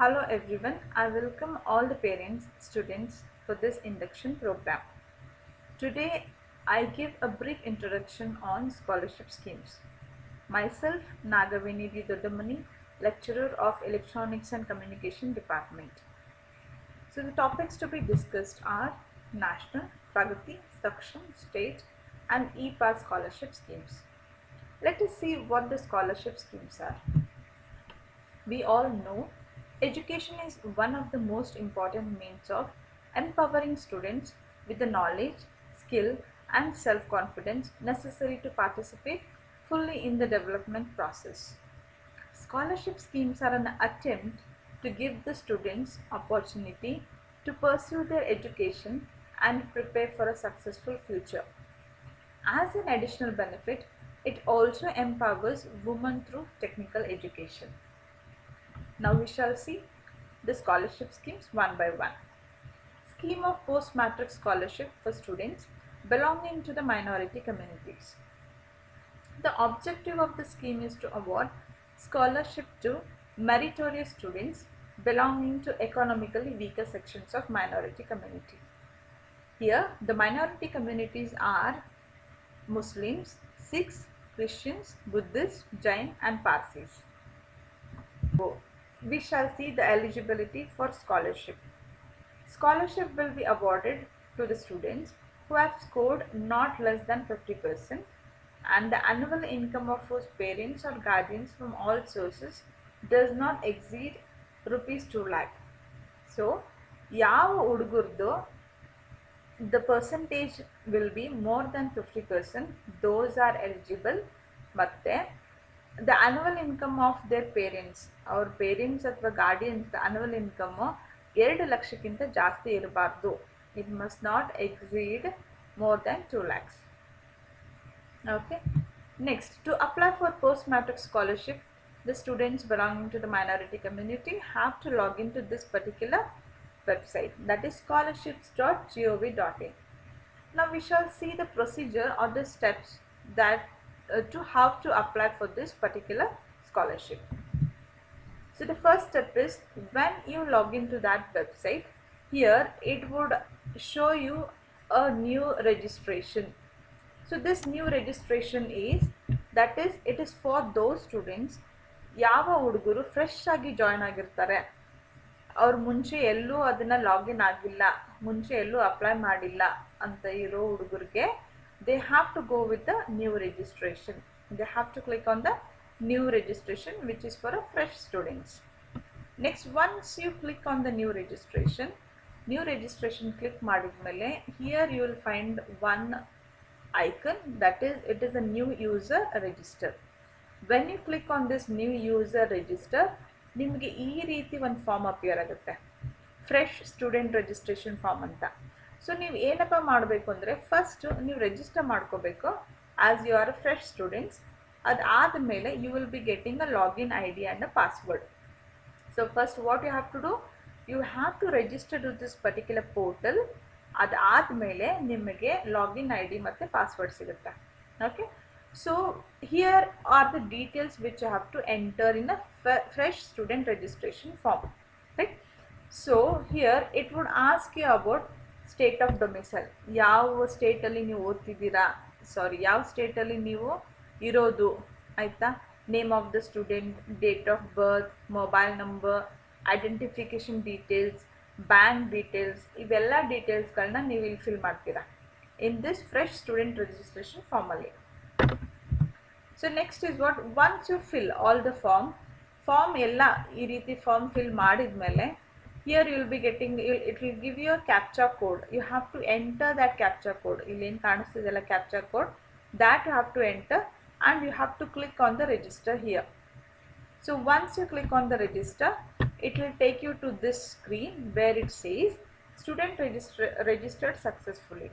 Hello everyone, I welcome all the parents, students for this induction program. Today I give a brief introduction on scholarship schemes. Myself Nagavini D. Dodamani, lecturer of Electronics and Communication Department. So the topics to be discussed are National, Pragati, Saksham, State and E-Pass scholarship schemes. Let us see what the scholarship schemes are. We all know education is one of the most important means of empowering students with the knowledge, skill, and self confidence necessary to participate fully in the development process. Scholarship schemes are an attempt to give the students opportunity to pursue their education and prepare for a successful future. As an additional benefit, it also empowers women through technical education. Now we shall see the scholarship schemes one by one. Scheme of post-matric scholarship for students belonging to the minority communities. The objective of the scheme is to award scholarship to meritorious students belonging to economically weaker sections of minority community. Here the minority communities are Muslims, Sikhs, Christians, Buddhists, Jain and Parsis. We shall see the eligibility for scholarship. Scholarship will be awarded to the students who have scored not less than 50% and the annual income of whose parents or guardians from all sources does not exceed rupees 2 lakh. So, ಯಾವ ಹುಡುಗರದು the percentage will be more than 50%, those are eligible. ಮತ್ತೆ the annual income of their parents, our parents ಅಥವಾ guardians, the annual income 2 ಲಕ್ಷಕ್ಕಿಂತ ಜಾಸ್ತಿ ಇರಬಾರ್ದು. It must not exceed more than 2 lakhs. Okay. Next, to apply for post-matric scholarship, the students belonging to the minority community have to log into this particular website, that is scholarships.gov.in. Now we shall see the procedure or the steps that to how to apply for this particular scholarship. So the first step is when you log into that website, here it would show you a new registration. So this new registration is, that is, it is for those students ಯಾವ ಹುಡುಗರು fresh ಆಗಿ join ಆಗಿರ್ತಾರೆ, ಅವ್ರು ಮುಂಚೆ ಎಲ್ಲೂ ಅದನ್ನ login ಆಗಿಲ್ಲ, ಮುಂಚೆ ಎಲ್ಲೂ ಅಪ್ಲೈ ಮಾಡಿಲ್ಲ ಅಂತ ಇರೋ ಹುಡುಗರಿಗೆ they have to go with the new registration. They have to click on the new registration, which is for a fresh students. Next, once you click on the new registration click ಮಾಡಿದ್ಮೇಲೆ here you will find one icon, that is, it is a new user register. When you click on this new user register, ನಿಮಗೆ ಈ ರೀತಿ ಒಂದು form appear ಆಗುತ್ತೆ, fresh student registration form ಅಂತ. So ನೀವು ಏನಪ್ಪ ಮಾಡಬೇಕು ಅಂದರೆ, ಫಸ್ಟ್ ನೀವು ರಿಜಿಸ್ಟರ್ ಮಾಡ್ಕೋಬೇಕು as you are a fresh students. ಅದಾದಮೇಲೆ you will be getting a login I D and a password. So first what you have to do, you have to register to this particular portal. ಅದಾದಮೇಲೆ ನಿಮಗೆ login I D ಮತ್ತು password ಸಿಗುತ್ತೆ. Okay, so here are the details which you have to enter in a fresh student registration form, right? So here it would ask you about state of domicile, ಯಾವ state ಅಲ್ಲಿ ನೀವು ಓದ್ತಿದ್ದೀರಾ, ಯಾವ state ಅಲ್ಲಿ ನೀವು ಇರೋದು, ಆಯ್ತಾ, name of the student, date of birth, mobile number, identification details, bank details, ಇವೆಲ್ಲ ಡೀಟೇಲ್ಸ್ಗಳನ್ನ ನೀವು ಇಲ್ಲಿ ಫಿಲ್ ಮಾಡ್ತೀರಾ in this fresh student registration form ಅಲ್ಲಿ. So next is what, once you fill all the form ಎಲ್ಲ ಈ ರೀತಿ ಫಾರ್ಮ್ ಫಿಲ್ ಮಾಡಿದ್ಮೇಲೆ here you will be getting, it will give you a captcha code. You have to enter that captcha code. ಇಲ್ಲಿ ಏನು ಕಾಣಿಸ್ತಿದೆಯಲ್ಲ captcha code, that you have to enter and you have to click on the register here. So once you click on the register, it will take you to this screen where it says student registered successfully.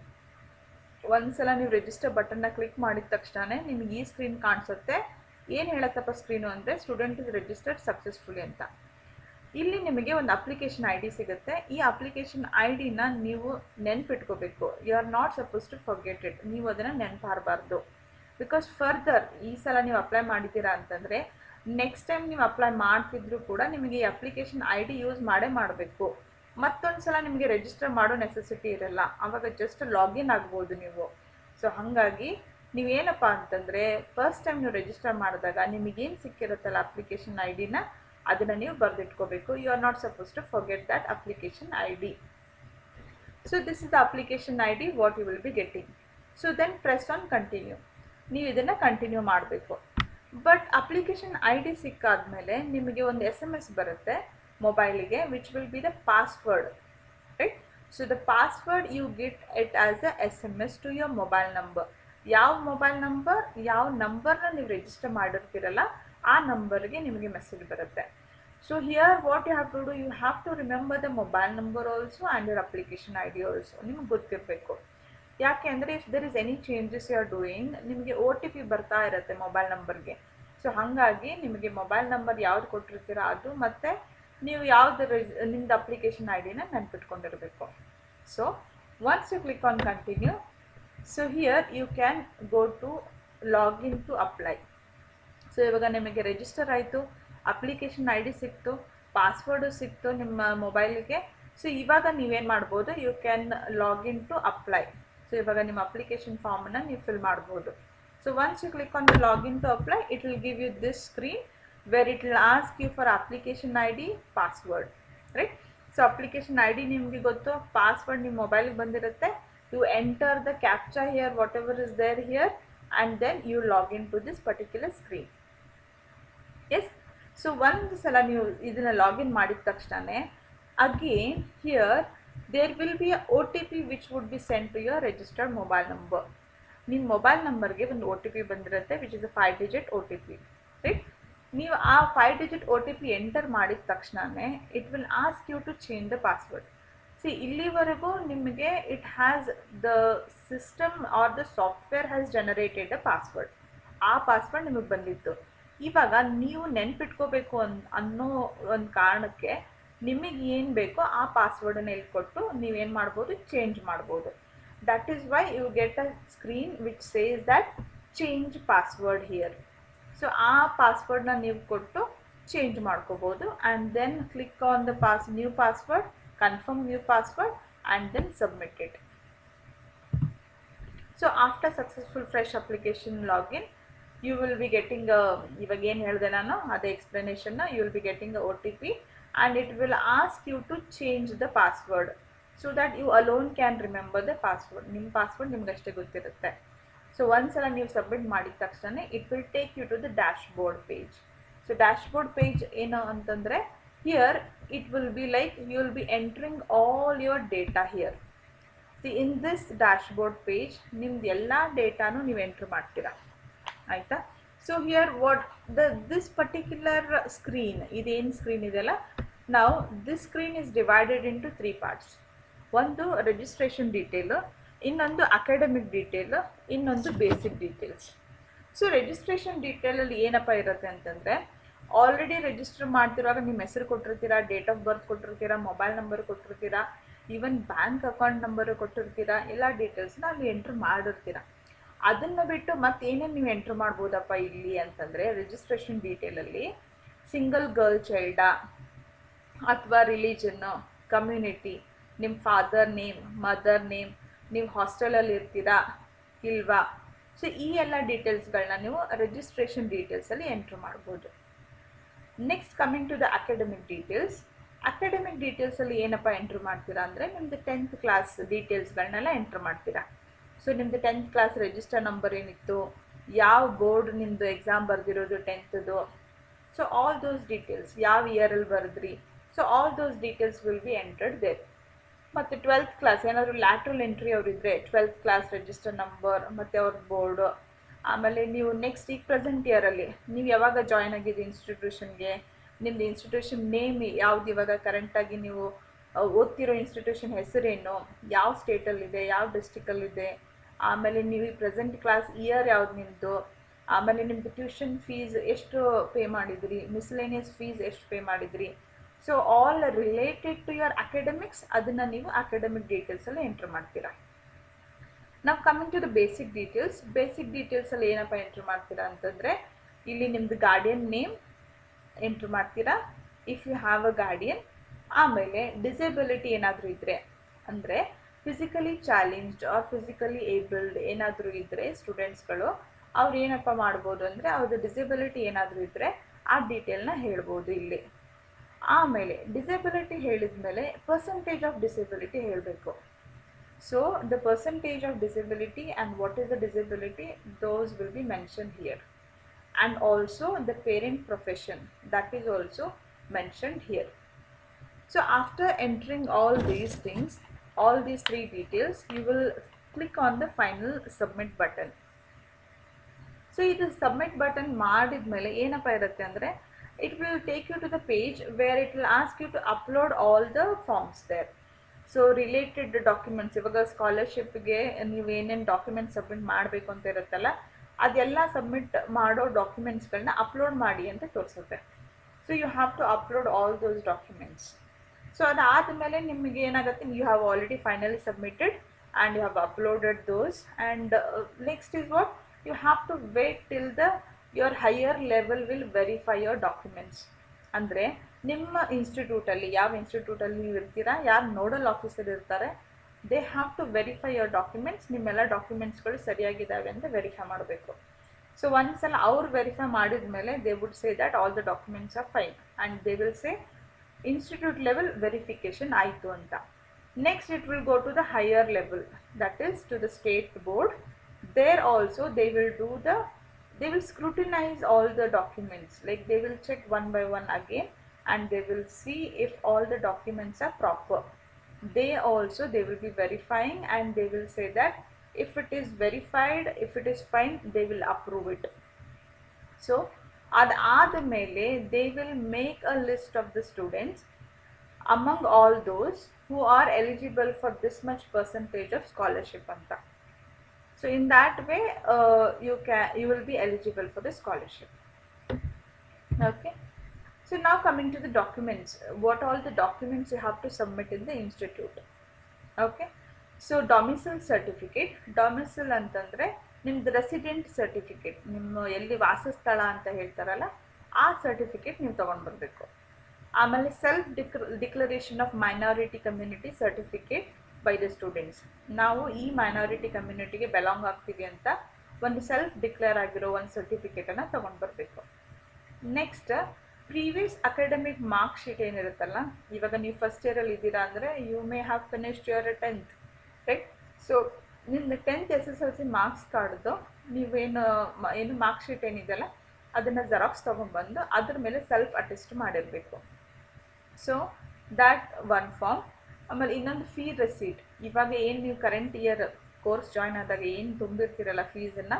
ಒಂದ್ಸಲ ನೀವು register ಬಟನ್ನ click ಮಾಡಿದ ತಕ್ಷಣ ನಿಮ್ಗೆ ಈ screen ಕಾಣಿಸುತ್ತೆ. ಏನು ಹೇಳತ್ತಪ್ಪ screen ಅಂದರೆ, ಸ್ಟೂಡೆಂಟ್ ಇಸ್ ರಿಜಿಸ್ಟರ್ಡ್ ಸಕ್ಸಸ್ಫುಲಿ ಅಂತ. ಇಲ್ಲಿ ನಿಮಗೆ ಒಂದು ಅಪ್ಲಿಕೇಶನ್ ಐ ಡಿ ಸಿಗುತ್ತೆ. ಈ ಅಪ್ಲಿಕೇಶನ್ ಐ ಡಿನ ನೀವು ನೆನ್ಪಿಟ್ಕೋಬೇಕು. You are not suppose to forget it. ನೀವು ಅದನ್ನು ನೆನಪಾರಬಾರ್ದು. ಬಿಕಾಸ್ ಫರ್ದರ್ ಈ ಸಲ ನೀವು ಅಪ್ಲೈ ಮಾಡಿದ್ದೀರಾ ಅಂತಂದರೆ ನೆಕ್ಸ್ಟ್ ಟೈಮ್ ನೀವು ಅಪ್ಲೈ ಮಾಡ್ತಿದ್ರು ಕೂಡ ನಿಮಗೆ ಈ ಅಪ್ಲಿಕೇಶನ್ ID ಯೂಸ್ ಮಾಡಬೇಕು. ಮತ್ತೊಂದು ಸಲ ನಿಮಗೆ ರಿಜಿಸ್ಟರ್ ಮಾಡೋ ನೆಸೆಸಿಟಿ ಇರಲ್ಲ, ಆವಾಗ ಜಸ್ಟ್ ಲಾಗಿನ್ ಆಗ್ಬೋದು ನೀವು. ಸೊ ಹಾಗಾಗಿ ನೀವೇನಪ್ಪ ಅಂತಂದರೆ ಫಸ್ಟ್ ಟೈಮ್ ನೀವು ರಿಜಿಸ್ಟರ್ ಮಾಡಿದಾಗ ನಿಮಗೇನು ಸಿಕ್ಕಿರುತ್ತಲ್ಲ ಅಪ್ಲಿಕೇಶನ್ ID ಅದನ್ನು ನೀವು ಬರೆದಿಟ್ಕೋಬೇಕು. You are not suppose to forget that application ID. So this is the application ID what you will be getting. So then press on continue. ನೀವು ಇದನ್ನು ಕಂಟಿನ್ಯೂ ಮಾಡಬೇಕು. But application ID ಸಿಕ್ಕಾದ್ಮೇಲೆ ನಿಮಗೆ ಒಂದು SMS ಬರುತ್ತೆ ಮೊಬೈಲಿಗೆ, which will be the password, right? So the password you get it as a SMS to your mobile number. ಯಾವ mobile number, ಯಾವ ನಂಬರ್ನ ನೀವು ರಿಜಿಸ್ಟರ್ ಮಾಡಿರ್ತೀರಲ್ಲ ಆ ನಂಬರ್ಗೆ ನಿಮಗೆ ಮೆಸೇಜ್ ಬರುತ್ತೆ. So here what you have to do, you have to remember the mobile number also and your application ID also. ನಿಮಗೆ ಗೊತ್ತಿರಬೇಕು. ಯಾಕೆ ಅಂದರೆ if there is any changes you are doing, ನಿಮಗೆ OTP ಬರ್ತಾ ಇರುತ್ತೆ ಮೊಬೈಲ್ ನಂಬರ್ಗೆ. So ಹಾಗಾಗಿ ನಿಮಗೆ ಮೊಬೈಲ್ ನಂಬರ್ ಯಾವ್ದು ಕೊಟ್ಟಿರ್ತೀರ ಅದು ಮತ್ತು ನೀವು ಯಾವ್ದು ನಿಮ್ಮದು ಅಪ್ಲಿಕೇಶನ್ ID ನೆನ್ಪಿಟ್ಕೊಂಡಿರಬೇಕು. So once you click on continue, so here you can go to login to apply. So ಇವಾಗ ನಿಮಗೆ ರಿಜಿಸ್ಟರ್ ಆಯಿತು, ಅಪ್ಲಿಕೇಶನ್ ID ಸಿಕ್ತು, ಪಾಸ್ವರ್ಡು ಸಿಕ್ತು ನಿಮ್ಮ ಮೊಬೈಲಿಗೆ. ಸೊ ಇವಾಗ ನೀವೇನು ಮಾಡ್ಬೋದು, you can login to apply. So ಇವಾಗ ನಿಮ್ಮ ಅಪ್ಲಿಕೇಶನ್ ಫಾರ್ಮನ್ನು ನೀವು ಫಿಲ್ ಮಾಡ್ಬೋದು. So once you click on the login to apply, it will give you this screen where it will ask you for application ID, password, right? So application ID ನಿಮಗೆ ಗೊತ್ತು, password ನಿಮ್ಮ ಮೊಬೈಲಿಗೆ ಬಂದಿರುತ್ತೆ. You enter the captcha here, whatever is there here, and then you login to this particular screen. S, so ಒಂದು ಸಲ ನೀವು ಇದನ್ನು login ಮಾಡಿದ ತಕ್ಷಣ again here there will be a OTP which would be send to your registered mobile number. ನಿಮ್ಮ mobile ನಂಬರ್ಗೆ ಒಂದು OTP ಬಂದಿರುತ್ತೆ which is a 5 digit OTP, ರೈಟ್? ನೀವು ಆ 5 digit OTP ಎಂಟರ್ ಮಾಡಿದ ತಕ್ಷಣವೇ it will ask you to change the password. See ಇಲ್ಲಿವರೆಗೂ ನಿಮಗೆ it has the system or the software has generated a password. ಆ ಪಾಸ್ವರ್ಡ್ ನಿಮಗೆ ಬಂದಿತ್ತು. ಇವಾಗ ನೀವು ನೆನ್ಪಿಟ್ಕೋಬೇಕು ಅನ್ನೋ ಒಂದು ಕಾರಣಕ್ಕೆ ನಿಮಗೆ ಏನು ಬೇಕೋ ಆ ಪಾಸ್ವರ್ಡನ್ನು ಕೊಟ್ಟು ನೀವೇನು ಮಾಡ್ಬೋದು, ಚೇಂಜ್ ಮಾಡ್ಬೋದು. That is why you get a screen which says that change password here. So ಆ ಪಾಸ್ವರ್ಡ್ನ ನೀವು ಕೊಟ್ಟು ಚೇಂಜ್ ಮಾಡ್ಕೋಬೋದು. And then click on the new password, confirm new password and then submit it. So after successful fresh application login, you will be getting ಇವಾಗ ಏನು ಹೇಳಿದೆ ನಾನು ಅದೇ ಎಕ್ಸ್ಪ್ಲನೇಷನ್ನ, you will be getting OTP and it will ask you to change the password so that you alone can remember the password. ನಿಮ್ಮ password ನಿಮ್ಗಷ್ಟೇ ಗೊತ್ತಿರುತ್ತೆ. So ಒಂದ್ಸಲ ನೀವು ಸಬ್ಮಿಟ್ ಮಾಡಿದ ತಕ್ಷಣ it will take you to the dashboard page. So dashboard page ಏನು ಅಂತಂದರೆ here it will be like you will be entering all your data here. See in this dashboard page ನಿಮ್ದು ಎಲ್ಲ ಡೇಟಾನು ನೀವು enter ಮಾಡ್ತೀರಾ, ಆಯಿತಾ? So here what this particular screen, ಇದೇನು screen ಇದೆಯಲ್ಲ, ನಾವು this screen is divided into 3 parts. ಒಂದು ರಿಜಿಸ್ಟ್ರೇಷನ್ ಡೀಟೇಲು, ಇನ್ನೊಂದು ಅಕಾಡೆಮಿಕ್ ಡೀಟೇಲು, ಇನ್ನೊಂದು ಬೇಸಿಕ್ ಡೀಟೇಲ್ಸ್. ಸೊ ರಿಜಿಸ್ಟ್ರೇಷನ್ ಡೀಟೇಲಲ್ಲಿ ಏನಪ್ಪ ಇರುತ್ತೆ ಅಂತಂದರೆ, ಆಲ್ರೆಡಿ ರಿಜಿಸ್ಟರ್ ಮಾಡ್ತಿರುವಾಗ ನಿಮ್ಮ ಹೆಸರು ಕೊಟ್ಟಿರ್ತೀರಾ, ಡೇಟ್ ಆಫ್ ಬರ್ತ್ ಕೊಟ್ಟಿರ್ತೀರಾ, ಮೊಬೈಲ್ ನಂಬರ್ ಕೊಟ್ಟಿರ್ತೀರಾ, ಈವನ್ ಬ್ಯಾಂಕ್ ಅಕೌಂಟ್ ನಂಬರು ಕೊಟ್ಟಿರ್ತೀರಾ, ಎಲ್ಲ ಡೀಟೇಲ್ಸ್ನ ಅಲ್ಲಿ ಎಂಟ್ರ್ ಮಾಡಿರ್ತೀರ. ಅದನ್ನು ಬಿಟ್ಟು ಮತ್ತೇನೇನು ನೀವು ಎಂಟ್ರ್ ಮಾಡ್ಬೋದಪ್ಪ ಇಲ್ಲಿ ಅಂತಂದರೆ, ರಿಜಿಸ್ಟ್ರೇಷನ್ ಡೀಟೇಲಲ್ಲಿ ಸಿಂಗಲ್ ಗರ್ಲ್ ಚೈಲ್ಡಾ ಅಥವಾ ರಿಲಿಜನ್ನು, ಕಮ್ಯುನಿಟಿ, ನಿಮ್ಮ ಫಾದರ್ ನೇಮ್, ಮದರ್ ನೇಮ್, ನೀವು ಹಾಸ್ಟೆಲಲ್ಲಿ ಇರ್ತೀರಾ ಇಲ್ವಾ, ಸೊ ಈ ಎಲ್ಲ ಡೀಟೇಲ್ಸ್ಗಳನ್ನ ನೀವು ರಿಜಿಸ್ಟ್ರೇಷನ್ ಡೀಟೇಲ್ಸಲ್ಲಿ ಎಂಟ್ರ್ ಮಾಡ್ಬೋದು. Next coming to the academic details. Academic ಡೀಟೇಲ್ಸಲ್ಲಿ ಏನಪ್ಪ ಎಂಟ್ರ್ ಮಾಡ್ತೀರಾ ಅಂದರೆ, ನಿಮ್ಮದು 10th ಕ್ಲಾಸ್ ಡೀಟೇಲ್ಸ್ಗಳನ್ನೆಲ್ಲ ಎಂಟ್ರ್ ಮಾಡ್ತೀರಾ. ಸೊ ನಿಮ್ಮದು 10th ಕ್ಲಾಸ್ ರಿಜಿಸ್ಟರ್ ನಂಬರ್ ಏನಿತ್ತು, ಯಾವ ಬೋರ್ಡ್ ನಿಮ್ಮದು ಎಕ್ಸಾಮ್ ಬರೆದಿರೋದು 10th, so all those details, ಯಾವ ಇಯರಲ್ಲಿ ಬರೆದ್ರಿ, so all those details will be entered there. ಮತ್ತು 12th ಕ್ಲಾಸ್ ಏನಾದರೂ ಲ್ಯಾಟ್ರಲ್ ಎಂಟ್ರಿ ಅವರಿದ್ದರೆ 12th ಕ್ಲಾಸ್ ರಿಜಿಸ್ಟರ್ ನಂಬರ್ ಮತ್ತು ಅವ್ರ ಬೋರ್ಡು. ಆಮೇಲೆ ನೀವು ನೆಕ್ಸ್ಟ್ ಈಗ ಪ್ರೆಸೆಂಟ್ ಇಯರಲ್ಲಿ ನೀವು ಯಾವಾಗ ಜಾಯ್ನ್ ಆಗಿದ್ದು ಇನ್ಸ್ಟಿಟ್ಯೂಷನ್ಗೆ, ನಿಮ್ಮದು ಇನ್ಸ್ಟಿಟ್ಯೂಷನ್ ನೇಮ್ ಯಾವ್ದು, ಇವಾಗ ಕರೆಂಟಾಗಿ ನೀವು ಓದ್ತಿರೋ ಇನ್ಸ್ಟಿಟ್ಯೂಷನ್ ಹೆಸರೇನು, ಯಾವ ಸ್ಟೇಟಲ್ಲಿದೆ, ಯಾವ ಡಿಸ್ಟಿಕಲ್ಲಿದೆ, ಆಮೇಲೆ ನೀವು ಈ ಪ್ರೆಸೆಂಟ್ ಕ್ಲಾಸ್ ಇಯರ್ ಯಾವ್ದು ನಿಮ್ಮದು, ಆಮೇಲೆ ನಿಮ್ಮದು ಟ್ಯೂಷನ್ ಫೀಸ್ ಎಷ್ಟು ಪೇ ಮಾಡಿದ್ರಿ, ಮಿಸ್ಲೇನಿಯಸ್ ಫೀಸ್ ಎಷ್ಟು ಪೇ ಮಾಡಿದ್ರಿ, so all related to your academics ಅದನ್ನು ನೀವು ಅಕಾಡೆಮಿಕ್ ಡೀಟೇಲ್ಸಲ್ಲಿ ಎಂಟ್ರ್ ಮಾಡ್ತೀರಾ. ನಾವು ಕಮಿಂಗ್ ಟು ದ ಬೇಸಿಕ್ ಡೀಟೇಲ್ಸಲ್ಲಿ ಏನಪ್ಪ ಎಂಟ್ರ್ ಮಾಡ್ತೀರಾ ಅಂತಂದರೆ, ಇಲ್ಲಿ ನಿಮ್ಮದು ಗಾರ್ಡಿಯನ್ ನೇಮ್, ಎಂಟ್ರ್ ಮಾಡ್ತೀರಾ. If you have a guardian. ಆಮೇಲೆ ಡಿಸೇಬಿಲಿಟಿ ಏನಾದರೂ ಇದ್ದರೆ, ಅಂದರೆ physically challenged or physically abled ಏನಾದರೂ ಇದ್ದರೆ ಸ್ಟೂಡೆಂಟ್ಸ್ಗಳು, ಅವ್ರು ಏನಪ್ಪ ಮಾಡ್ಬೋದು ಅಂದರೆ ಅವ್ರದ್ದು ಡಿಸೇಬಿಲಿಟಿ ಏನಾದರೂ ಇದ್ದರೆ ಆ ಡೀಟೇಲ್ನ ಹೇಳ್ಬೋದು ಇಲ್ಲಿ. ಆಮೇಲೆ ಡಿಸೇಬಿಲಿಟಿ ಹೇಳಿದ ಮೇಲೆ ಪರ್ಸೆಂಟೇಜ್ ಆಫ್ ಡಿಸೇಬಿಲಿಟಿ ಹೇಳಬೇಕು. So the percentage of disability and what is the disability, those will be mention here. And also the parent profession, that is also mentioned here. So after entering all these things, all these three details, you will click on the final submit button. So ಇದು submit button ಮಾಡಿದ್ಮೇಲೆ ಏನಪ್ಪ ಇರುತ್ತೆ ಅಂದರೆ, it will take you to the page where it will ask you to upload all the forms there. So related documents, ಇವಾಗ ಸ್ಕಾಲರ್ಶಿಪ್ಗೆ ನೀವು ಏನೇನು documents submit ಮಾಡಬೇಕು ಅಂತ ಇರುತ್ತಲ್ಲ, ಅದೆಲ್ಲ ಸಬ್ಮಿಟ್ ಮಾಡೋ ಡಾಕ್ಯುಮೆಂಟ್ಸ್ಗಳನ್ನ ಅಪ್ಲೋಡ್ ಮಾಡಿ ಅಂತ ತೋರಿಸುತ್ತೆ. So you have to upload all those documents. So ಅದಾದಮೇಲೆ ನಿಮಗೆ ಏನಾಗುತ್ತೆ, you have already finally submitted and you have uploaded those. And next is what, you have to wait till your higher level will verify your documents. ಅಂದರೆ ನಿಮ್ಮ ಇನ್ಸ್ಟಿಟ್ಯೂಟಲ್ಲಿ, ಯಾವ ಇನ್ಸ್ಟಿಟ್ಯೂಟಲ್ಲಿ ನೀವು ಇರ್ತೀರಾ, ಯಾರು ನೋಡಲ್ ಆಫೀಸರ್ ಇರ್ತಾರೆ, they have to verify your documents. ನಿಮ್ಮೆಲ್ಲ ಡಾಕ್ಯುಮೆಂಟ್ಸ್ಗಳು ಸರಿಯಾಗಿದ್ದಾವೆ ಅಂತ ವೆರಿಫೈ ಮಾಡಬೇಕು. ಸೊ ಒಂದ್ಸಲ ಅವ್ರು ವೆರಿಫೈ ಮಾಡಿದ ಮೇಲೆ they would say that all the documents are fine and they will say institute level verification ಆಯಿತು ಅಂತ. Next it will go to the higher level, that is to the state board. There also they will scrutinize all the documents, like they will check one by one again and they will see if all the documents are proper. They will be verifying and they will say that if it is verified, if it is fine, they will approve it. So adadmele they will make a list of the students among all those who are eligible for this much percentage of scholarship anta. So in that way you will be eligible for the scholarship. Okay. So now coming to the documents, what all the documents you have to submit in the institute. Okay. So domicile certificate, domicile ಅಂತಂದರೆ ನಿಮ್ದು resident certificate, ನಿಮ್ಮ ಎಲ್ಲಿ ವಾಸಸ್ಥಳ ಅಂತ ಹೇಳ್ತಾರಲ್ಲ ಆ certificate ನೀವು ತೊಗೊಂಡು ಬರಬೇಕು. ಆಮೇಲೆ self declaration of minority community certificate by the students. ನಾವು ಈ ಮೈನಾರಿಟಿ ಕಮ್ಯುನಿಟಿಗೆ ಬೆಲಾಂಗ್ ಆಗ್ತೀವಿ ಅಂತ ಒಂದು ಸೆಲ್ಫ್ ಡಿಕ್ಲೇರ್ ಆಗಿರೋ ಒಂದು ಸರ್ಟಿಫಿಕೇಟನ್ನು ತೊಗೊಂಡು ಬರಬೇಕು. Next previous academic mark sheet ಏನಿರುತ್ತಲ್ಲ, ಇವಾಗ ನೀವು ಫಸ್ಟ್ ಇಯರಲ್ಲಿ ಇದ್ದೀರಾ ಅಂದರೆ you may have finished your 10th, right? So ನಿಮ್ಮದು 10th SSLC ಮಾರ್ಕ್ಸ್ ಕಾರ್ಡ್ದು ಏನು ಮಾರ್ಕ್ ಶೀಟ್ ಏನಿದೆಯಲ್ಲ ಅದನ್ನು ಜೆರಾಕ್ಸ್ ತೊಗೊಂಡ್ಬಂದು ಅದ್ರ ಮೇಲೆ ಸೆಲ್ಫ್ ಅಟೆಸ್ಟ್ ಮಾಡಿರಬೇಕು. So that one form. ಆಮೇಲೆ ಇನ್ನೊಂದು ಫೀ ರೆಸೀಟ್, ಇವಾಗ ಏನು ನೀವು ಕರೆಂಟ್ ಇಯರ್ ಕೋರ್ಸ್ ಜಾಯ್ನ್ ಆದಾಗ ಏನು ತುಂಬಿರ್ತೀರಲ್ಲ ಫೀಸನ್ನು,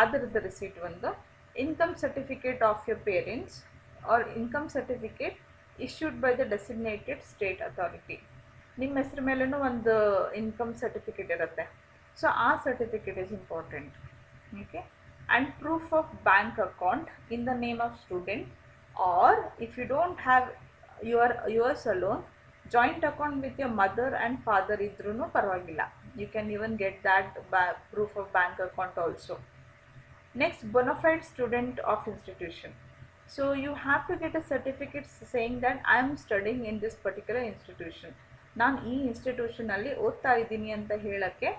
ಅದರದ್ದು ರಿಸೀಟ್ ಒಂದು. Income certificate of your parents or income certificate issued by the designated state authority. ನಿಮ್ಮ ಹೆಸ್ರ ಮೇಲೂ ಒಂದು ಇನ್ಕಮ್ ಸರ್ಟಿಫಿಕೇಟ್ ಇರುತ್ತೆ. ಸೊ ಆ certificate is important. Okay. And proof of bank account in the name of student, or if you don't have yours alone, joint account with your mother and father ಇದ್ರೂ ಪರವಾಗಿಲ್ಲ. You can even get that proof of bank account also. Next, bona fide student of institution. So you have to get a certificate saying that I am studying in this particular institution. ನಾನು ಈ ಇನ್ಸ್ಟಿಟ್ಯೂಷನಲ್ಲಿ ಓದ್ತಾ ಇದ್ದೀನಿ ಅಂತ ಹೇಳೋಕ್ಕೆ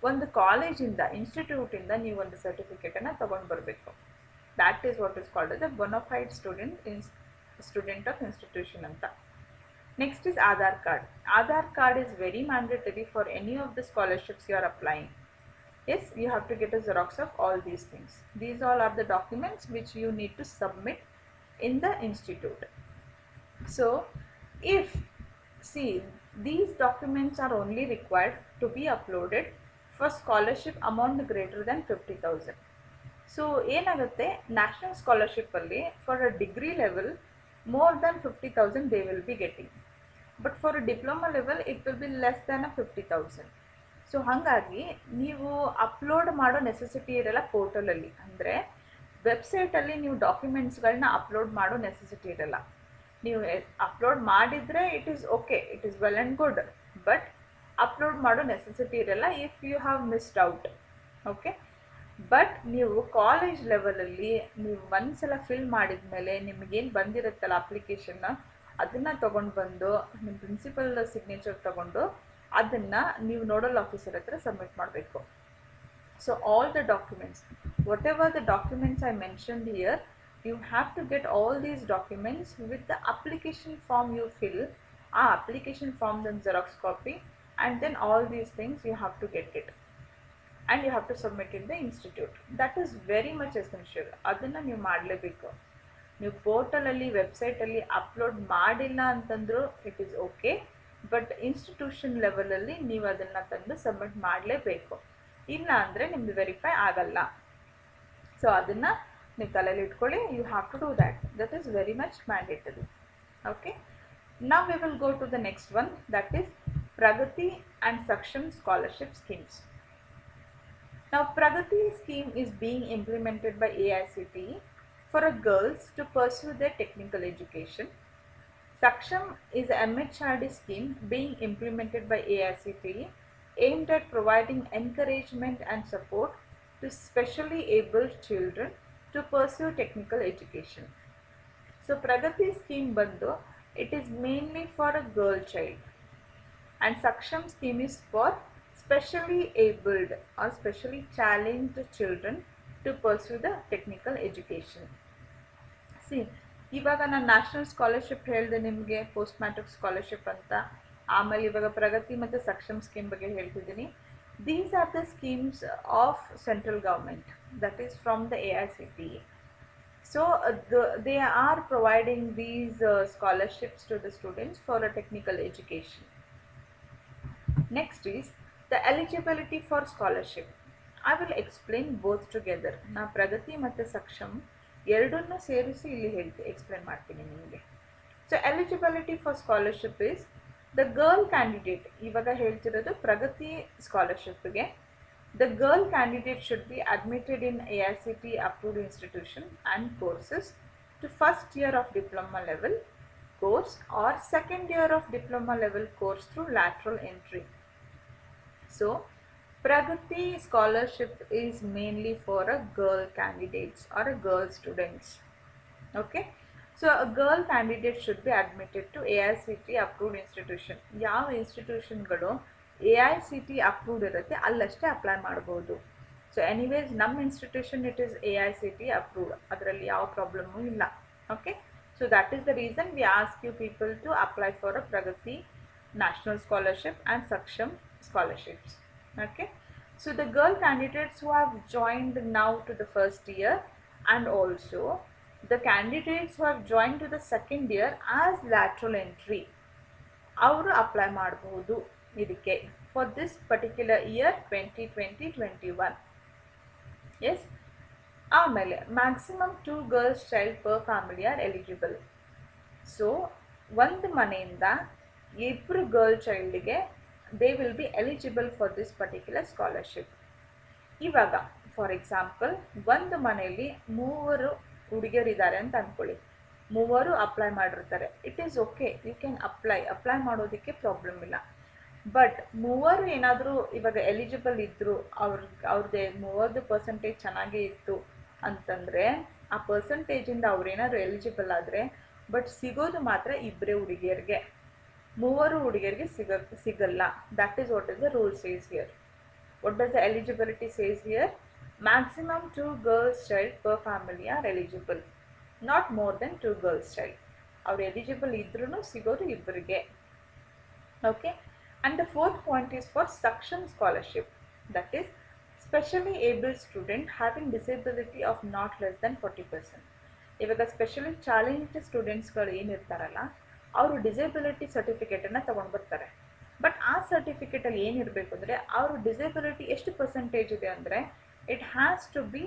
ಒಂದು ಕಾಲೇಜಿಂದ, ಇನ್ಸ್ಟಿಟ್ಯೂಟಿಂದ ನೀವು ಒಂದು ಸರ್ಟಿಫಿಕೇಟನ್ನು ತೊಗೊಂಡು ಬರಬೇಕು. That is what is called as a bona fide student of institution ಅಂತ. Next is Aadhaar card. Aadhaar card is very mandatory for any of the scholarships you are applying. Yes, you have to get a Xerox of all these things. These all are the documents which you need to submit in the institute. So if, see, these documents are only required to be uploaded for scholarship amount greater than 50,000. So ಏನಾಗುತ್ತೆ, national ಸ್ಕಾಲರ್ಶಿಪ್ಪಲ್ಲಿ for a degree level more than 50,000 they will be getting, but for a diploma level it will be less than 50,000. So ಹಾಗಾಗಿ ನೀವು upload ಮಾಡೋ necessity ಇರಲ್ಲ ಪೋರ್ಟಲಲ್ಲಿ. ಅಂದರೆ ವೆಬ್ಸೈಟಲ್ಲಿ ನೀವು ಡಾಕ್ಯುಮೆಂಟ್ಸ್ಗಳನ್ನ upload ಮಾಡೋ ನೆಸೆಸಿಟಿ ಇರಲ್ಲ. ನೀವು ಅಪ್ಲೋಡ್ ಮಾಡಿದರೆ it is okay, it is well and good, but upload ಮಾಡೋ ನೆಸೆಸಿಟಿ ಇರಲ್ಲ if you have missed out. Okay. But ನೀವು ಕಾಲೇಜ್ ಲೆವೆಲಲ್ಲಿ ನೀವು ಒಂದ್ಸಲ ಫಿಲ್ ಮಾಡಿದ ಮೇಲೆ ನಿಮಗೇನು ಬಂದಿರುತ್ತಲ್ಲ ಅಪ್ಲಿಕೇಶನ್ನ ಅದನ್ನು ತೊಗೊಂಡು ಬಂದು ನಿಮ್ಮ ಪ್ರಿನ್ಸಿಪಲ್ ಸಿಗ್ನೇಚರ್ ತೊಗೊಂಡು ಅದನ್ನು ನೀವು ನೋಡಲ್ ಆಫೀಸರ್ ಹತ್ರ ಸಬ್ಮಿಟ್ ಮಾಡಬೇಕು. So all the documents, whatever the documents I mentioned here, you have to get all these documents with the application form you fill, application form then Xerox copy, and then all these things you have to get it. And you have to submit in the institute. That is very much essential. ಅದನ್ನು ನೀವು ಮಾಡಲೇಬೇಕು. ನೀವು ಪೋರ್ಟಲಲ್ಲಿ ವೆಬ್ಸೈಟಲ್ಲಿ upload ಮಾಡಿಲ್ಲ ಅಂತಂದರೂ it is okay, but institution ಲೆವೆಲಲ್ಲಿ ನೀವು ಅದನ್ನು ತಂದು ಸಬ್ಮಿಟ್ ಮಾಡಲೇಬೇಕು. ಇಲ್ಲ ಅಂದರೆ ನಿಮ್ಮದು ವೆರಿಫೈ ಆಗಲ್ಲ. ಸೊ ಅದನ್ನು ನೀವು ತಲೆಯಲ್ಲಿ ಇಟ್ಕೊಳ್ಳಿ. You have to do that. That is very much mandatory. Okay, now we will go to the next one, that is Pragati and Saksham scholarship schemes. Now Pragati scheme is being implemented by AICTE for girls to pursue their technical education. Saksham is a MHRD scheme being implemented by AICTE aimed at providing encouragement and support to specially abled children to pursue technical education. So Pragati scheme bandu, it is mainly for a girl child, and Saksham scheme is for specially abled or specially challenged children to pursue the technical education. See, ಇವಾಗ ನಾನು national scholarship ಹೇಳಿದೆ ನಿಮಗೆ, post matrix scholarship ಅಂತ. ಆಮೇಲೆ ಇವಾಗ ಪ್ರಗತಿ ಮತ್ತು Saksham scheme ಬಗ್ಗೆ ಹೇಳ್ತಿದ್ದೀನಿ. These are the schemes of central government, that is from the AICTE. So they are providing these scholarships to the students for a technical education. Next is the eligibility for scholarship. I will explain both together. Na Pragati ಮತ್ತು Saksham ಎರಡನ್ನೂ ಸೇರಿಸಿ ಇಲ್ಲಿ explain ಮಾಡ್ತೀನಿ ನಿಮಗೆ. So eligibility for scholarship is the girl candidate. ಇವಾಗ ಹೇಳ್ತಿರೋದು ಪ್ರಗತಿ ಸ್ಕಾಲರ್ಶಿಪ್ಗೆ. The girl candidate should be admitted in AICTE approved institution and courses to first year of diploma level course or second year of diploma level course through lateral entry. So Pragati scholarship is mainly for a girl candidates or a girl students. Okay, so a girl candidate should be admitted to AICTE approved institution. ಯಾವ ಇನ್ಸ್ಟಿಟ್ಯೂಷನ್ಗಳು AICTE approved ಇರುತ್ತೆ ಅಲ್ಲಷ್ಟೇ apply ಮಾಡ್ಬೋದು. So anyways ನಮ್ಮ institution it is AICTE approved, ಅದರಲ್ಲಿ ಯಾವ problem ಇಲ್ಲ. Okay, so that is the reason we ask you people to apply for a Pragati national scholarship and Saksham scholarships. Okay, so the girl candidates who have joined now to the first year and also the candidates who have joined to the second year as lateral entry, ಅವರು apply ಮಾಡಬಹುದು ಇದಕ್ಕೆ for this particular year 2020-21. Yes, ಆಮೇಲೆ maximum 2 girls child per family are eligible. So ಒಂದು ಮನೆಯಿಂದ ಇಬ್ಬರು girl ಚೈಲ್ಡ್ಗೆ they will be eligible for this particular scholarship. ಇವಾಗ for example ಒಂದು ಮನೆಯಲ್ಲಿ 3 ಹುಡುಗಿಯರಿದ್ದಾರೆ ಅಂತ ಅಂದ್ಕೊಳ್ಳಿ, 3 ಅಪ್ಲೈ ಮಾಡಿರ್ತಾರೆ. It is okay, you can apply ಮಾಡೋದಕ್ಕೆ ಪ್ರಾಬ್ಲಮ್ ಇಲ್ಲ. ಬಟ್ 3 ಏನಾದರೂ ಇವಾಗ ಎಲಿಜಿಬಲ್ ಇದ್ದರು, ಅವ್ರದ್ದೇ 30% ಚೆನ್ನಾಗೇ ಇತ್ತು ಅಂತಂದರೆ ಆ ಪರ್ಸಂಟೇಜಿಂದ ಅವ್ರೇನಾದ್ರು ಎಲಿಜಿಬಲ್ ಆದರೆ ಬಟ್ ಸಿಗೋದು ಮಾತ್ರ ಇಬ್ಬರೇ ಹುಡುಗಿಯರಿಗೆ, 3 ಹುಡುಗಿಯರಿಗೆ ಸಿಗಲ್ಲ. That is what is the rule says here. What does the eligibility says here? Maximum 2 girls child per family are eligible, not more than 2 girls child. ಅವ್ರು ಎಲಿಜಿಬಲ್ ಇದ್ರೂ ಸಿಗೋದು ಇಬ್ಬರಿಗೆ. Okay, and the fourth point is for Saksham scholarship, that is specially able student having disability of not less than 40%. ಇವಾಗ specially challenged ಸ್ಟೂಡೆಂಟ್ಸ್ಗಳು ಏನಿರ್ತಾರಲ್ಲ ಅವರು disability ಸರ್ಟಿಫಿಕೇಟನ್ನು ತೊಗೊಂಡು ಬರ್ತಾರೆ. But ಆ ಸರ್ಟಿಫಿಕೇಟಲ್ಲಿ ಏನಿರಬೇಕು ಅಂದರೆ ಅವರು ಡಿಸೇಬಿಲಿಟಿ ಎಷ್ಟು ಪರ್ಸೆಂಟೇಜ್ ಇದೆ ಅಂದರೆ it has to be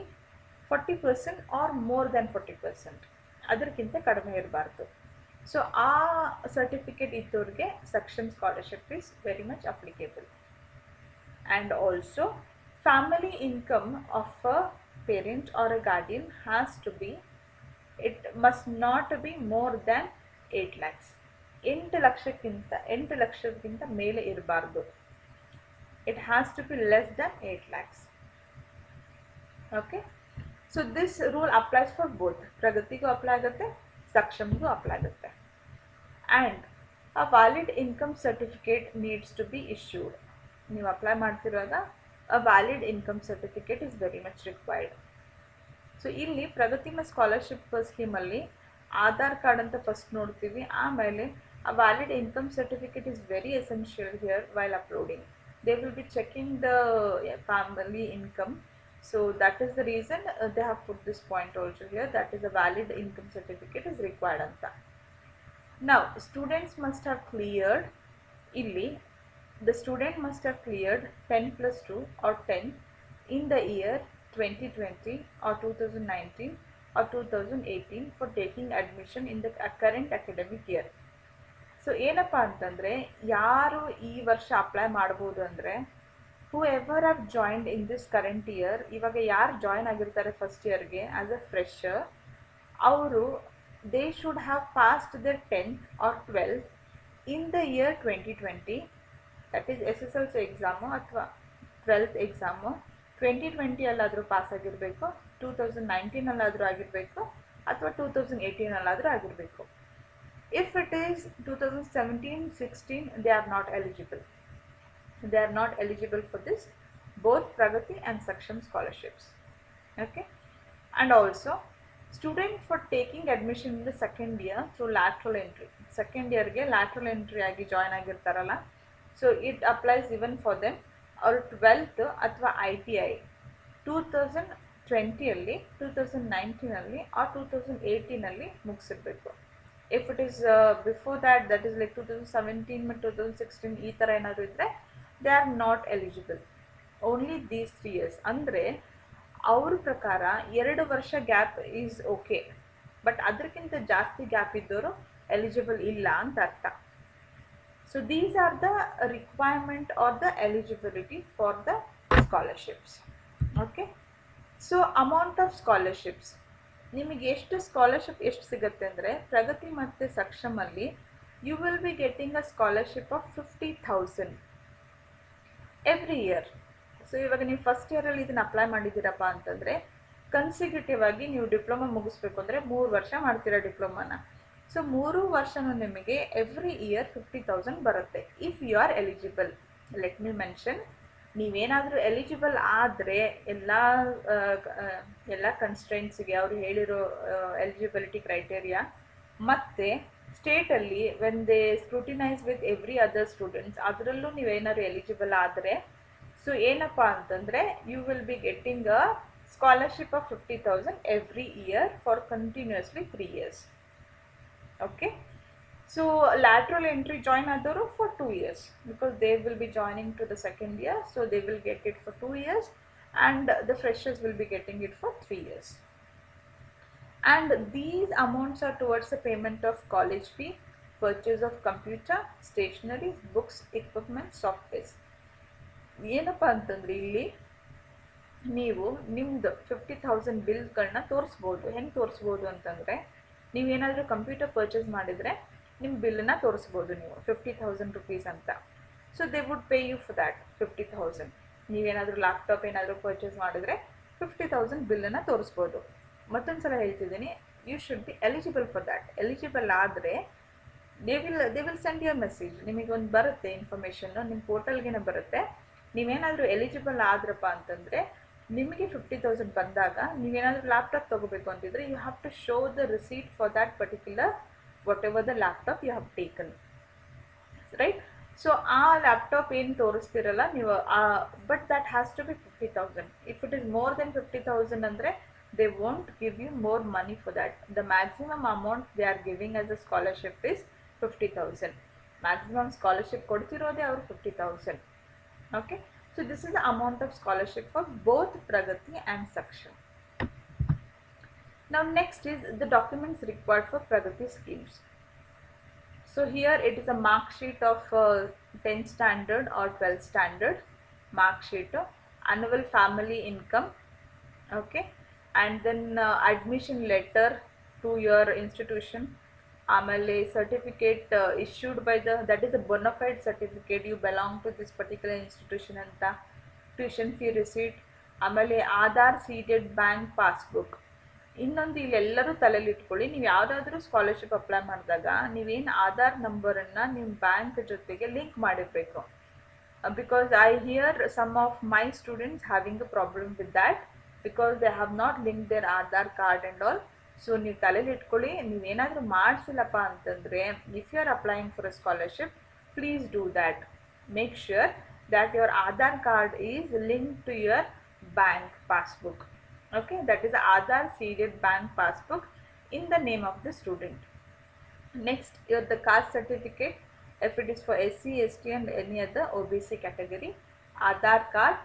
40% or more than 40%, ಅದಕ್ಕಿಂತ ಕಡಿಮೆ ಇರಬಾರ್ದು. ಸೊ ಆ ಸರ್ಟಿಫಿಕೇಟ್ ಇದ್ದವ್ರಿಗೆ Saksham scholarship is very much applicable. And also family income of a parent or a guardian has to be, it must not be more than 8 lakhs. 8 ಲಕ್ಷಕ್ಕಿಂತ ಮೇಲೆ ಇರಬಾರ್ದು. It has to be less than 8 lakhs. Okay. So this rule applies for both, ಪ್ರಗತಿಗೂ apply ಆಗುತ್ತೆ, ಸಕ್ಷಮ್ಗೂ apply ಆಗುತ್ತೆ. And a valid income certificate needs to be issued. ನೀವು apply ಮಾಡ್ತಿರುವಾಗ a valid income certificate is very much required. So ಇಲ್ಲಿ ಪ್ರಗತಿಮ scholarship ಸ್ಕೀಮಲ್ಲಿ Aadhaar card ಅಂತ ಫಸ್ಟ್ ನೋಡ್ತೀವಿ, ಆಮೇಲೆ a valid income certificate is very essential here while uploading. They will be checking the family income, so that is the reason they have put this point also here, that is a valid income certificate is required anta. Now students must have cleared, illi the student must have cleared 10 plus 2 or 10 in the year 2020 or 2019 or 2018 for taking admission in the current academic year. So ಏನಪ್ಪ ಅಂತಂದರೆ, ಯಾರು ಈ ವರ್ಷ apply ಮಾಡ್ಬೋದು ಅಂದರೆ, whoever have joined in this current year, ಇವಾಗ ಯಾರು join ಆಗಿರ್ತಾರೆ ಫಸ್ಟ್ ಇಯರ್ಗೆ ಆ್ಯಸ್ ಅ ಫ್ರೆಶರ್, ಅವರು they should have passed their 10th or 12th in the year 2020, that is S S L C exam ಅಥವಾ 12th exam 2020 pass ಆಗಿರಬೇಕು, 2019 ಆಗಿರಬೇಕು, ಅಥವಾ 2018 ಆಗಿರಬೇಕು. If it is 2017-16, they are not eligible. They are not eligible for this, both Pragati and Saksham scholarships. Okay. And also, student for taking admission in the second year through lateral entry. Second year ge lateral entry agi join agirtaralla. So it applies even for them. Or 12th ಅಥವಾ ITI 2020 ಅಲ್ಲಿ 2019 ಅಲ್ಲಿ or 2018 ಅಲ್ಲಿ ಮುಗಿಸಿರ್ಬೇಕು. If it is before that, that is like 2017 ಮತ್ತು 2016 ಈ ಥರ ಏನಾದರೂ ಇದ್ದರೆ, they are not eligible. Only these 3 years. ಅಂದರೆ ಅವ್ರ ಪ್ರಕಾರ 2 ವರ್ಷ ಗ್ಯಾಪ್ ಈಸ್ ಓಕೆ, ಬಟ್ ಅದಕ್ಕಿಂತ ಜಾಸ್ತಿ ಗ್ಯಾಪ್ ಇದ್ದವರು ಎಲಿಜಿಬಲ್ ಇಲ್ಲ ಅಂತ ಅರ್ಥ. So these are the requirement are the eligibility for the scholarships. Okay. So amount of scholarships, ನಿಮಗೆ ಎಷ್ಟು ಸ್ಕಾಲರ್ಶಿಪ್ ಎಷ್ಟು ಸಿಗುತ್ತೆ ಅಂದರೆ, ಪ್ರಗತಿ ಮತ್ತು ಸಕ್ಷಮಲ್ಲಿ you will be getting a scholarship of 50,000 every year. So ಇವಾಗ ನೀವು ಫಸ್ಟ್ ಇಯರಲ್ಲಿ ಇದನ್ನು ಅಪ್ಲೈ ಮಾಡಿದ್ದೀರಪ್ಪ ಅಂತಂದರೆ, ಕನ್ಸಿಕ್ಯೂಟಿವ್ ಆಗಿ ನೀವು ಡಿಪ್ಲೊಮಾ ಮುಗಿಸ್ಬೇಕು ಅಂದರೆ 3 ವರ್ಷ ಮಾಡ್ತೀರಾ ಡಿಪ್ಲೊಮಾನ. ಸೊ 3 ವರ್ಷನೂ ನಿಮಗೆ ಎವ್ರಿ ಇಯರ್ 50,000 ಬರುತ್ತೆ if you are eligible. Let me mention, ನೀವೇನಾದರೂ ಎಲಿಜಿಬಲ್ ಆದರೆ ಎಲ್ಲ ಕನ್ಸ್ಟ್ರೆಂಟ್ಸಿಗೆ ಅವರು ಹೇಳಿರೋ ಎಲಿಜಿಬಿಲಿಟಿ ಕ್ರೈಟೇರಿಯಾ, ಮತ್ತು ಸ್ಟೇಟಲ್ಲಿ when they scrutinise with every other students ಅದರಲ್ಲೂ ನೀವೇನಾದ್ರು ಎಲಿಜಿಬಲ್ ಆದರೆ, ಸೊ ಏನಪ್ಪ ಅಂತಂದರೆ you will be getting a scholarship of 50,000 every year for continuously 3 years. Okay. So lateral entry join ಆದವರು for 2 years because they will be joining to the second year, so they will get it for 2 years and the freshers will be getting it for 3 years. And these amounts are towards the payment of college fee, purchase of computer, stationery, books, equipment, software. ಏನಪ್ಪ ಅಂತಂದರೆ ಇಲ್ಲಿ ನೀವು ನಿಮ್ಮದು 50,000 ಬಿಲ್ಗಳನ್ನ ತೋರಿಸ್ಬೋದು. ಹೆಂಗೆ ತೋರಿಸ್ಬೋದು ಅಂತಂದರೆ, ನೀವೇನಾದರೂ computer purchase ಮಾಡಿದರೆ ನಿಮ್ಮ ಬಿಲ್ಲನ್ನು ತೋರಿಸ್ಬೋದು ನೀವು 50,000 rupees ಅಂತ. So they would pay you for that 50,000. ನೀವೇನಾದರೂ ಲ್ಯಾಪ್ಟಾಪ್ ಏನಾದರೂ ಪರ್ಚೇಸ್ ಮಾಡಿದರೆ 50,000 ಬಿಲ್ಲನ್ನು ತೋರಿಸ್ಬೋದು. ಮತ್ತೊಂದು ಸಲ ಹೇಳ್ತಿದ್ದೀನಿ, you should be eligible for that. Eligible ಆದರೆ they will send you message, ನಿಮಗೊಂದು ಬರುತ್ತೆ ಇನ್ಫಾರ್ಮೇಷನ್ನು, ನಿಮ್ಮ ಪೋರ್ಟಲ್ಗೇನೆ ಬರುತ್ತೆ. ನೀವೇನಾದರೂ ಎಲಿಜಿಬಲ್ ಆದ್ರಪ್ಪ ಅಂತಂದರೆ ನಿಮಗೆ 50,000 ಬಂದಾಗ ನೀವೇನಾದರೂ ಲ್ಯಾಪ್ಟಾಪ್ ತೊಗೋಬೇಕು ಅಂತಿದ್ರೆ, you have to show the receipt for that particular whatever the laptop you have taken, right? So ಆ ಲ್ಯಾಪ್ಟಾಪ್ ಏನು ತೋರಿಸ್ತಿರಲ್ಲ ನೀವು, but that has to be 50,000. If it is more than 50,000 ಅಂದರೆ they won't give you more money for that. The maximum amount they are giving as a scholarship is 50,000. Maximum scholarship ಕೊಡ್ತಿರೋದೇ ಅವರು 50,000. Okay, so this is the amount of scholarship for both Pragati and Saksham. Now next is the documents required for Pragati schemes. So here it is a mark sheet of 10th standard or 12th standard mark sheet, annual family income, okay, and then admission letter to your institution, amale certificate issued by the, that is a bona fide certificate you belong to this particular institution anta, tuition fee receipt, ಆಮೇಲೆ Aadhaar seeded bank passbook. ಇನ್ನೊಂದು ಇಲ್ಲೆಲ್ಲರೂ ತಲೆಯಲ್ಲಿ ಇಟ್ಕೊಳ್ಳಿ, ನೀವು ಯಾವುದಾದ್ರೂ scholarship apply ಮಾಡಿದಾಗ ನೀವೇನು ಆಧಾರ್ ನಂಬರನ್ನು ನಿಮ್ಮ ಬ್ಯಾಂಕ್ ಜೊತೆಗೆ ಲಿಂಕ್ ಮಾಡಿರಬೇಕು. Because I hear some of my students having a problem with that because they have not linked their Aadhaar card and all. So ನೀವು ತಲೆಯಲ್ಲಿ ಇಟ್ಕೊಳ್ಳಿ, ನೀವೇನಾದರೂ ಮಾಡಿಸಿಲ್ಲಪ್ಪ ಅಂತಂದರೆ if you are applying for a scholarship, please do that. Make sure that your Aadhaar card is linked to your bank passbook. Okay, that is Aadhaar seeded bank passbook in the name of the student. Next, the caste certificate, if it is for SC, ST and any other OBC category, Aadhaar card,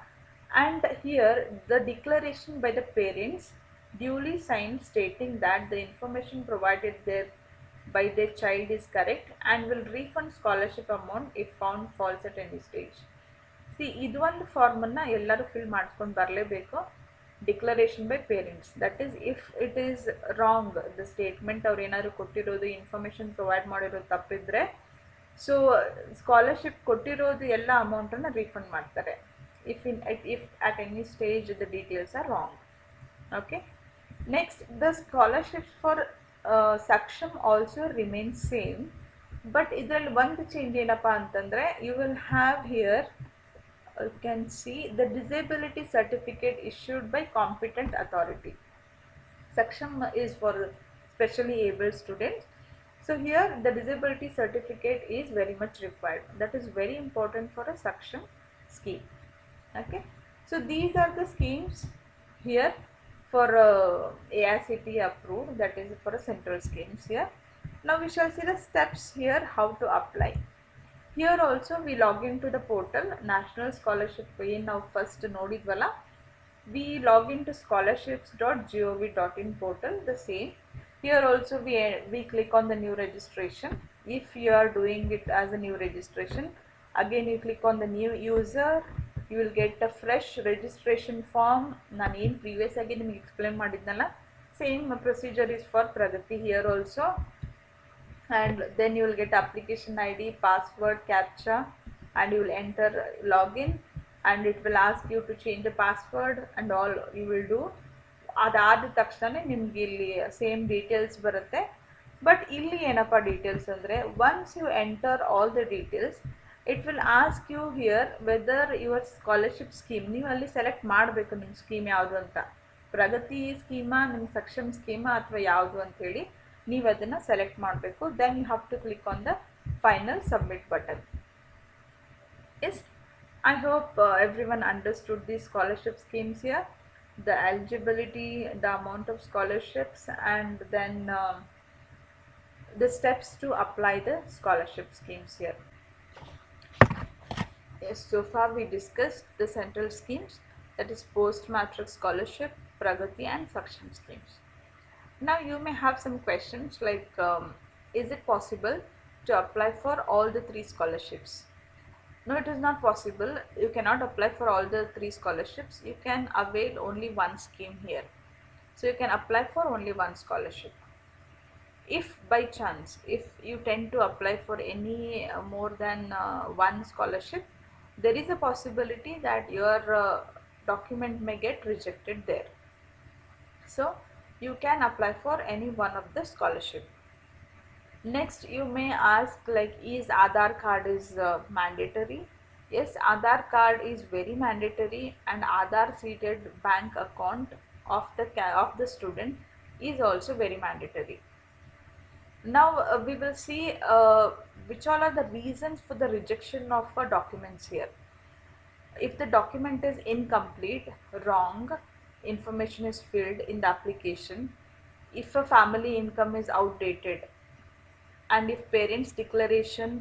and here the declaration by the parents duly signed stating that the information provided there by their child is correct and will refund scholarship amount if found false at any stage. See, ಇದು ಒಂದು ಫಾರ್ಮನ್ನು ಎಲ್ಲರೂ fill ಮಾಡ್ಕೊಂಡು ಬರಲೇಬೇಕು. Declaration by parents, that is if it is wrong, the statement ಅವ್ರು ಏನಾದ್ರು ಕೊಟ್ಟಿರೋದು information provide ಮಾಡಿರೋದು ತಪ್ಪಿದ್ರೆ, ಸೊ ಸ್ಕಾಲರ್ಶಿಪ್ ಕೊಟ್ಟಿರೋದು ಎಲ್ಲ ಅಮೌಂಟನ್ನು ರೀಫಂಡ್ ಮಾಡ್ತಾರೆ if at any stage the details are wrong. Okay, next the scholarships for Saksham also remain same, but ಇದರಲ್ಲಿ ಒಂದು ಚೇಂಜ್ ಏನಪ್ಪ ಅಂತಂದರೆ, you will have here you can see the disability certificate issued by competent authority. Saksham is for specially able students, so here the disability certificate is very much required. That is very important for a Saksham scheme. Okay, so these are the schemes here for AICT approved, that is for a central schemes here. Now we shall see the steps here how to apply. Here also we log into the portal National Scholarship. Now first nodidvala, we log into scholarships.gov.in portal, the same. Here also we click on the new registration. If you are doing it as a new registration, again you click on the new user, you will get a fresh registration form. Nanu ಏನು previous ಆಗಿ ನಿಮಗೆ explain ಮಾಡಿದ್ನಲ್ಲ, same procedure is for Pragati here also. And then you will get application ID, password, captcha, and you will enter login, and it will ask you to change the password and all you will do. ಅದಾದ ತಕ್ಷಣ ನಿಮ್ಗೆ ಇಲ್ಲಿ same details ಬರುತ್ತೆ. But ಇಲ್ಲಿ ಏನಪ್ಪ details ಅಂದರೆ, once you enter all the details, it will ask you here whether your scholarship scheme, ನೀವು ಅಲ್ಲಿ ಸೆಲೆಕ್ಟ್ ಮಾಡಬೇಕು ನಿಮ್ಮ ಸ್ಕೀಮ್ ಯಾವುದು ಅಂತ. ಪ್ರಗತಿ ಸ್ಕೀಮಾ, ನಿಮ್ಮ ಸಕ್ಷಮ್ ಸ್ಕೀಮಾ ಅಥವಾ ಯಾವುದು ಅಂಥೇಳಿ ನೀವು ಅದನ್ನು ಸೆಲೆಕ್ಟ್ ಮಾಡಬೇಕು. Then you have to click on the final submit button. Yes, I hope everyone understood these scholarship schemes here, the eligibility, the amount of scholarships, and then the steps to apply the scholarship schemes here. Yes, so far we discussed the central schemes, that is post matric scholarship, Pragati and Saksham schemes. Now you may have some questions like, is it possible to apply for all the 3 scholarships? No, it is not possible. You cannot apply for all the 3 scholarships. You can avail only one scheme here. So you can apply for only one scholarship. If by chance, if you tend to apply for any more than one scholarship, there is a possibility that your document may get rejected there. So you can apply for any one of the scholarship. Next, you may ask like, is Aadhaar card is mandatory? Yes, Aadhaar card is very mandatory, and Aadhaar seeded bank account of the student is also very mandatory. Now we will see which all are the reasons for the rejection of documents here. If the document is incomplete, wrong information is filled in the application, if a family income is outdated, and if parents declaration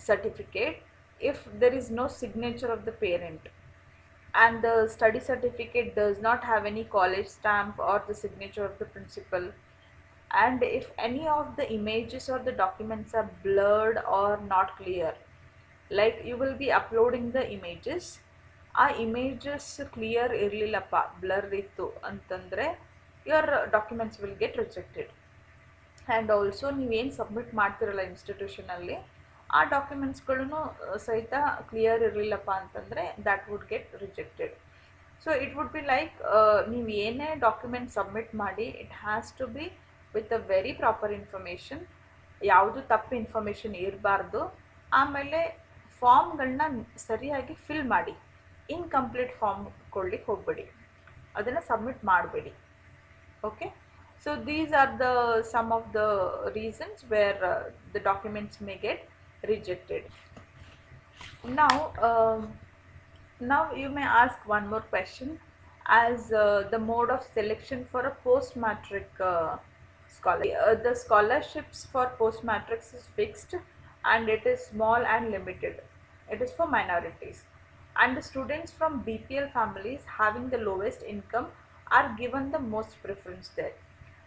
certificate, if there is no signature of the parent, and the study certificate does not have any college stamp or the signature of the principal, and if any of the images or the documents are blurred or not clear, like you will be uploading the images, ಆ images clear ಇರಲಿಲ್ಲಪ್ಪ, blur ಇತ್ತು ಅಂತಂದರೆ your documents will get rejected. And also ನೀವೇನು submit ಮಾಡ್ತಿರಲ್ಲ ಇನ್ಸ್ಟಿಟ್ಯೂಷನಲ್ಲಿ, ಆ ಡಾಕ್ಯುಮೆಂಟ್ಸ್ಗಳೂ ಸಹಿತ ಕ್ಲಿಯರ್ ಇರಲಿಲ್ಲಪ್ಪ ಅಂತಂದರೆ that would get rejected. So it would be like ನೀವು ಏನೇ ಡಾಕ್ಯುಮೆಂಟ್ ಸಬ್ಮಿಟ್ ಮಾಡಿ it has to be with a very proper information, ಯಾವುದು ತಪ್ಪು ಇನ್ಫಾರ್ಮೇಷನ್ ಇರಬಾರ್ದು. ಆಮೇಲೆ ಫಾರ್ಮ್ಗಳನ್ನ ಸರಿಯಾಗಿ ಫಿಲ್ ಮಾಡಿ, ಇನ್ಕಂಪ್ಲೀಟ್ ಫಾರ್ಮ್ ಕೊಡ್ಲಿಕ್ಕೆ ಹೋಗಬೇಡಿ, ಅದನ್ನು ಸಬ್ಮಿಟ್ ಮಾಡಬೇಡಿ. Okay, so these are the some of the reasons where the documents may get rejected. Now now you may ask one more question, as the mode of selection for a post matric scholarship. The scholarships for post matrics is fixed and it is small and limited. It is for minorities, and the students from BPL families having the lowest income are given the most preference there.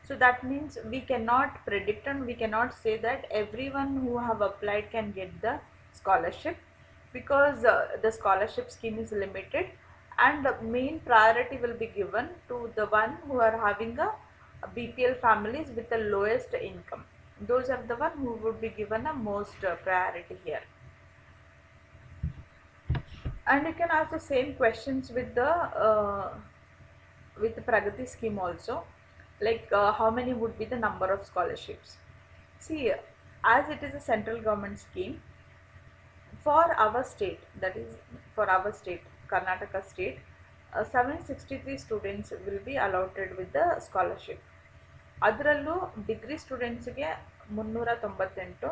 So that means we cannot predict and we cannot say that everyone who have applied can get the scholarship, because the scholarship scheme is limited, and the main priority will be given to the one who are having a BPL families with the lowest income. Those are the one who would be given a most priority here. And you can ask the same questions with the Pragati scheme also, like how many would be the number of scholarships. See, as it is a central government scheme, for our state, that is for our state, Karnataka state, 763 students will be allotted with the scholarship. ಅದರಲ್ಲೂ degree ಸ್ಟೂಡೆಂಟ್ಸ್ಗೆ 398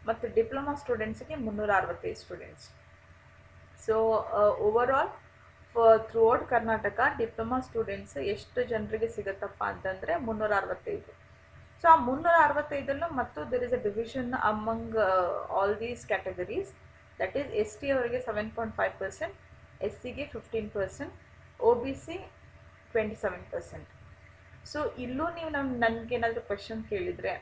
ಮತ್ತು diploma ಸ್ಟೂಡೆಂಟ್ಸ್ಗೆ 365 students. So overall throughout Karnataka diploma students ಎಷ್ಟು ಜನರಿಗೆ ಸಿಗುತ್ತಪ್ಪ ಅಂತಂದರೆ 365. So ಆ 365 ಮತ್ತು there is a division among all these categories. That is S T ಅವರಿಗೆ 7.5%, ಎಸ್ ಸಿಗೆ 15%, ಒ ಬಿ ಸಿ 27%. ಸೊ ಇಲ್ಲೂ ನೀವು ನನಗೇನಾದರೂ ಕ್ವೆಶನ್ ಕೇಳಿದರೆ,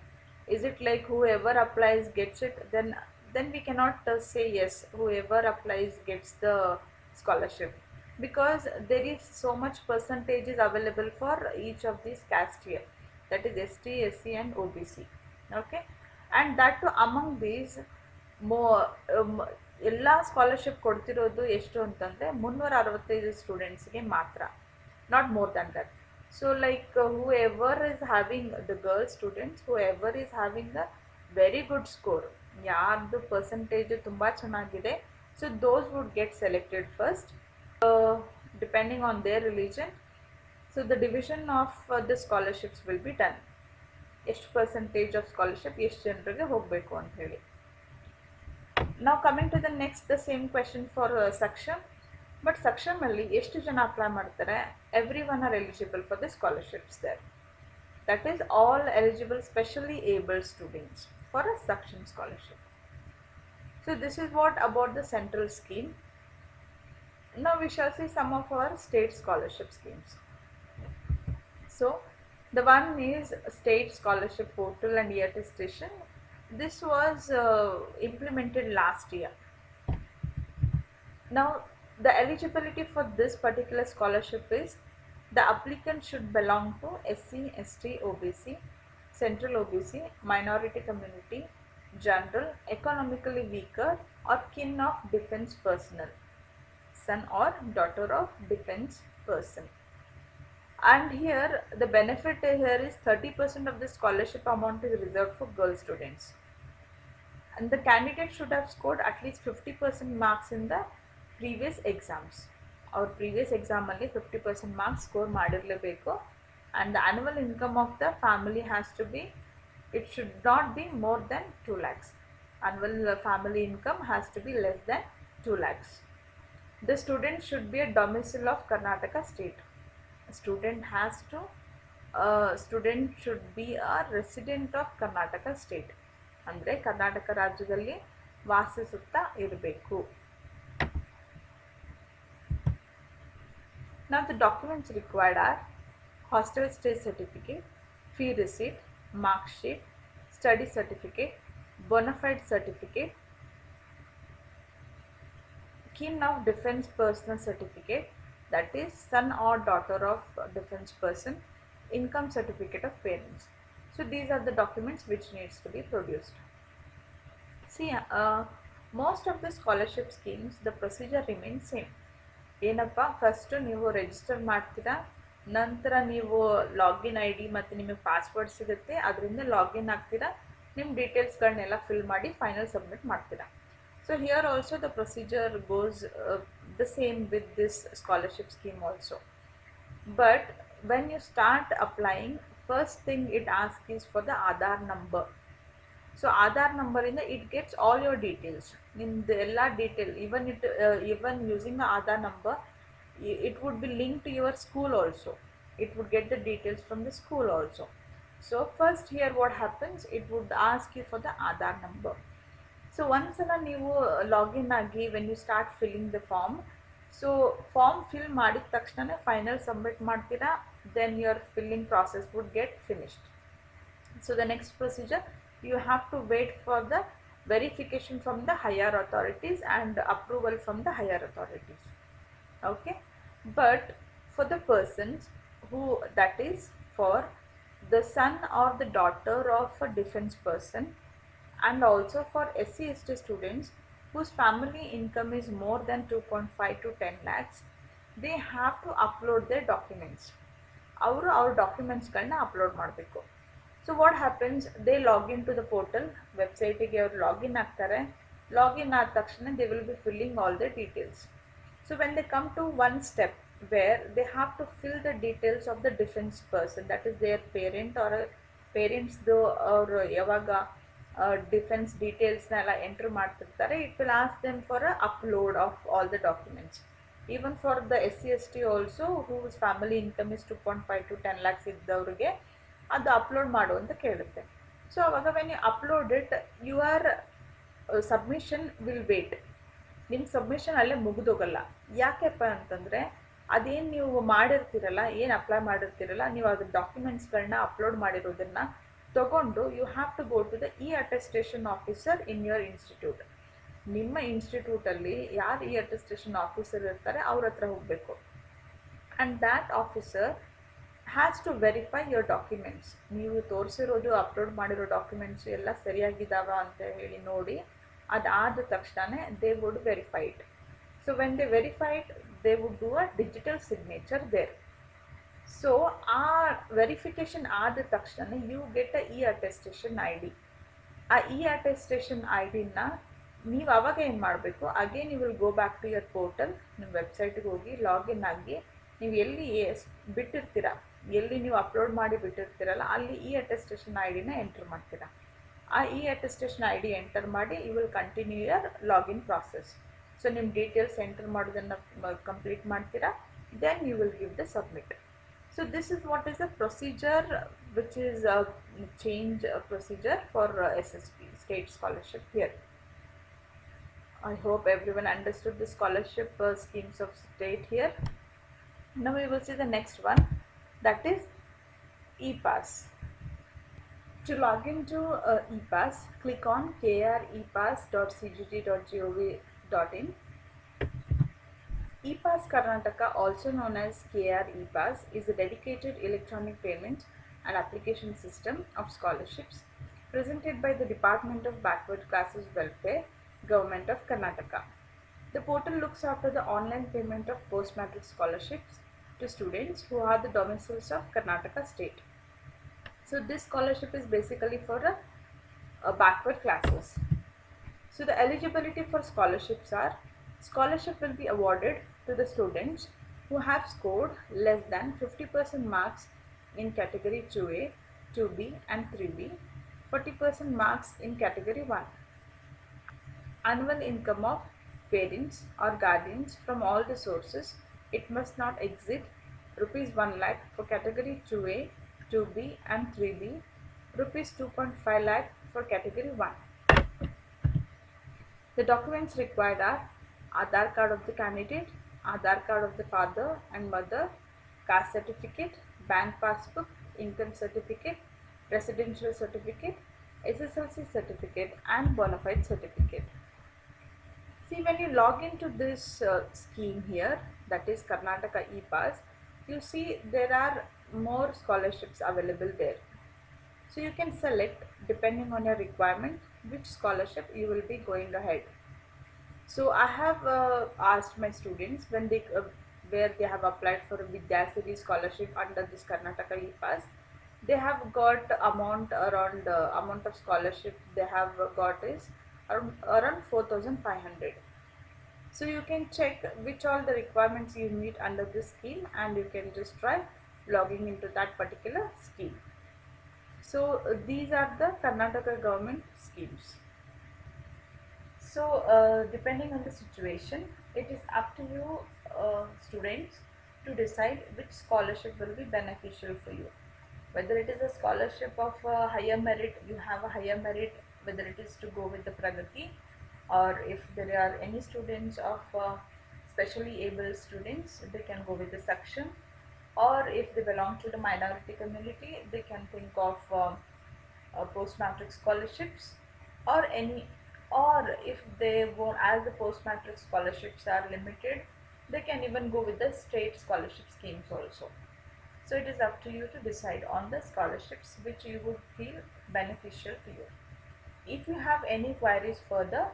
is it like whoever applies gets it, then we cannot say yes, whoever applies gets the scholarship, because there is so much percentage is available for each of these caste here, that is ST, SC and OBC. Okay, and that too among these more ಎಲ್ಲ scholarship ಕೊಡ್ತಿರೋದು ಎಷ್ಟು ಅಂತಂದರೆ 365 ಸ್ಟೂಡೆಂಟ್ಸ್ಗೆ ಮಾತ್ರ, not more than that. So like whoever is having, the girl students, whoever is having a very good score, ಯಾರ್ದು percentage ತುಂಬ ಚೆನ್ನಾಗಿದೆ, so those would get selected first depending on their religion. So the division of the scholarships will be done, ಎಷ್ಟು percentage of scholarship ಎಷ್ಟು ಜನರಿಗೆ ಹೋಗಬೇಕು ಅಂತ ಹೇಳಿ. Now coming to the next, the same question for Saksham. But ಸಕ್ಷಮಲ್ಲಿ ಎಷ್ಟು ಜನ apply ಮಾಡ್ತಾರೆ? Everyone are eligible for the scholarships there. That is all eligible specially abled students for a Saksham scholarship. So this is what about the central scheme. Now we shall see some of our state scholarship schemes. So the one is state scholarship portal and e-attestation. This was implemented last year. Now the eligibility for this particular scholarship is the applicant should belong to SC, ST, OBC, Central OBC, minority community, general, economically weaker, or kin of defense personnel, son or daughter of defense person. And here the benefit here is 30% of the scholarship amount is reserved for girl students, and the candidate should have scored at least 50% marks in the previous exams. Our previous exam ಅಲ್ಲಿ 50% marks score ಮಾಡಿರಲೇಬೇಕು, and the annual income of the family has to be, it should not be more than 2 lakhs. Annual family income has to be less than 2 lakhs. The student should be a domicile of Karnataka state. Student should be a resident of Karnataka state, ಅಂದರೆ ಕರ್ನಾಟಕ ರಾಜ್ಯದಲ್ಲಿ ವಾಸಿಸುತ್ತಾ ಇರಬೇಕು. Now the documents required are hostel stay certificate, fee receipt, mark sheet, study certificate, bona fide certificate, kin of defense personnel certificate, that is son or daughter of defense person, income certificate of parents. So these are the documents which needs to be produced. See, most of the scholarship schemes, the procedure remains same. ಏನಪ್ಪ, first ನೀವು register ಮಾಡ್ತೀರಾ, ನಂತರ ನೀವು login I D ಮತ್ತು ನಿಮಗೆ password ಸಿಗುತ್ತೆ, ಅದರಿಂದ login ಆಗ್ತೀರಾ, ನಿಮ್ಮ ಡೀಟೇಲ್ಸ್ಗಳನ್ನೆಲ್ಲ ಫಿಲ್ ಮಾಡಿ ಫೈನಲ್ ಸಬ್ಮಿಟ್ ಮಾಡ್ತೀರಾ. So here also the procedure goes the same with this scholarship scheme also. But when you start applying, first thing it asks is for the Aadhaar number. So Aadhaar number in the it gets all your details. In the ella detail, even using the Aadhaar number, it would be linked to your school also. It would get the details from the school also. So first here what happens, it would ask you for the Aadhaar number. So once ನೀವು login ಆಗಿ when you start filling the form, so form fill ಮಾಡಿದ ತಕ್ಷಣ final submit ಮಾಡ್ತೀರಾ, then your filling process would get finished. So the next procedure, you have to wait for the verification from the higher authorities and approval from the higher authorities. Okay, but for the persons who, that is for the son or the daughter of a defense person, and also for SC/ST students whose family income is more than 2.5 to 10 lakhs, they have to upload their documents. ಅವರು ಅವ್ರ ಡಾಕ್ಯುಮೆಂಟ್ಸ್ಗಳನ್ನ upload ಮಾಡಬೇಕು. So what happens, they login to the portal, ವೆಬ್ಸೈಟಿಗೆ ಅವ್ರು login ಆಗ್ತಾರೆ. Login ಆದ ತಕ್ಷಣ they will be filling all the details. So when they come to one step where they have to fill the details of the defence person, that is their parent or ಪೇರೆಂಟ್ಸ್ದು ಅವರು ಯಾವಾಗ defence ಡೀಟೇಲ್ಸ್ನೆಲ್ಲ enter ಮಾಡ್ತಿರ್ತಾರೆ, it will ask them for a upload of all the documents. Even for the SC/ST also whose family income is 2.5 to 10 lakhs ಇದ್ದವ್ರಿಗೆ ಅದು upload ಮಾಡು ಅಂತ ಕೇಳುತ್ತೆ. ಸೊ ಅವಾಗ when you upload it, your submission will wait. ನಿಮ್ಮ submission ಅಲ್ಲೇ ಮುಗಿದೋಗಲ್ಲ. ಯಾಕೆಪ್ಪ ಅಂತಂದರೆ, ಅದೇನು ನೀವು ಮಾಡಿರ್ತೀರಲ್ಲ, ಏನು ಅಪ್ಲೈ ಮಾಡಿರ್ತೀರಲ್ಲ, ನೀವು ಅದ್ರ ಡಾಕ್ಯುಮೆಂಟ್ಸ್ಗಳನ್ನ ಅಪ್ಲೋಡ್ ಮಾಡಿರೋದನ್ನು ತಗೊಂಡು you have to go to the attestation officer in your institute. ನಿಮ್ಮ ಇನ್ಸ್ಟಿಟ್ಯೂಟಲ್ಲಿ ಯಾರು ಅಟೆಸ್ಟೇಷನ್ ಆಫೀಸರ್ ಇರ್ತಾರೆ ಅವ್ರ ಹತ್ರ ಹೋಗಬೇಕು. And that officer has to verify your documents. ನೀವು ತೋರಿಸಿರೋದು ಅಪ್ಲೋಡ್ ಮಾಡಿರೋ ಡಾಕ್ಯುಮೆಂಟ್ಸ್ ಎಲ್ಲ ಸರಿಯಾಗಿದ್ದಾವ ಅಂತ ಹೇಳಿ ನೋಡಿ, ಅದಾದ ತಕ್ಷಣ they would verify it. So when they verify it, they would do a digital signature there. So ಆ ವೆರಿಫಿಕೇಷನ್ ಆದ ತಕ್ಷಣ you get a attestation I D. ಆ ಅಟೆಸ್ಟೇಷನ್ ಐ ಡಿನ ನೀವು ಅವಾಗ ಏನು ಮಾಡಬೇಕು, again you will go back to your portal, ನಿಮ್ಮ ವೆಬ್ಸೈಟಿಗೆ ಹೋಗಿ ಲಾಗಿನ್ ಆಗಿ, ನೀವು ಎಲ್ಲಿ ಬಿಟ್ಟಿರ್ತೀರ, ಎಲ್ಲಿ ನೀವು ಅಪ್ಲೋಡ್ ಮಾಡಿ ಬಿಟ್ಟಿರ್ತೀರಲ್ಲ, ಅಲ್ಲಿ ಅಟೆಸ್ಟೇಷನ್ ಐ ಡಿನ ಎಂಟರ್ ಮಾಡ್ತೀರಾ. ಆ ಅಟೆಸ್ಟೇಷನ್ ಐ ಡಿ ಎಂಟರ್ ಮಾಡಿ you will continue your login process. So ನಿಮ್ಮ ಡೀಟೇಲ್ಸ್ ಎಂಟರ್ ಮಾಡೋದನ್ನು ಕಂಪ್ಲೀಟ್ ಮಾಡ್ತೀರಾ, then you will give the submit. So this is what is the procedure, which is a change procedure for SSP, state scholarship here. I hope everyone understood the scholarship schemes of state here. Now we will see the next one, that is ePass. To log into ePass, click on krepass.cgt.gov.in. ePass Karnataka, also known as KR ePass, is a dedicated electronic payment and application system of scholarships presented by the Department of Backward Classes Welfare, Government of Karnataka. The portal looks after the online payment of post-matric scholarships to students who are the domiciles of Karnataka state. So this scholarship is basically for backward classes. So the eligibility for scholarships are: scholarship will be awarded to the students who have scored less than 50% marks in category 2A, 2B and 3B, 40% marks in category 1. Annual income of parents or guardians from all the sources, it must not exceed rupees 1 lakh for category 2A, 2B and 3B, rupees 2.5 lakh for category 1. The documents required are Aadhaar card of the candidate, Aadhaar card of the father and mother, caste certificate, bank passbook, income certificate, residential certificate, SSLC certificate and bona fide certificate. See, when you log into this scheme here, that is Karnataka ePass, you see there are more scholarships available there. So you can select, depending on your requirement, which scholarship you will be going ahead. So I have asked my students when they where they have applied for a Vidyasiddhi scholarship under this Karnataka E-Pass, they have got amount around amount of scholarship they have got is around 4,500. So you can check which all the requirements you meet under this scheme, and you can just try logging into that particular scheme. So these are the Karnataka government schemes. So, depending on the situation, it is up to you, students, to decide which scholarship will be beneficial for you. Whether it is a scholarship of higher merit, you have a higher merit, whether it is to go with the Pragati, or if there are any students of specially able students, they can go with the section, or if they belong to the minority community, they can think of post matric scholarships or any, or if they won't, as the post matric scholarships are limited, they can even go with the state scholarship schemes also. So it is up to you to decide on the scholarships which you would feel beneficial to you. If you have any queries further,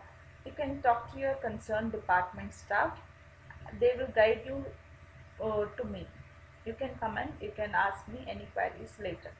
you can talk to your concerned department staff. They will guide you to me. You can comment, you can ask me any queries later.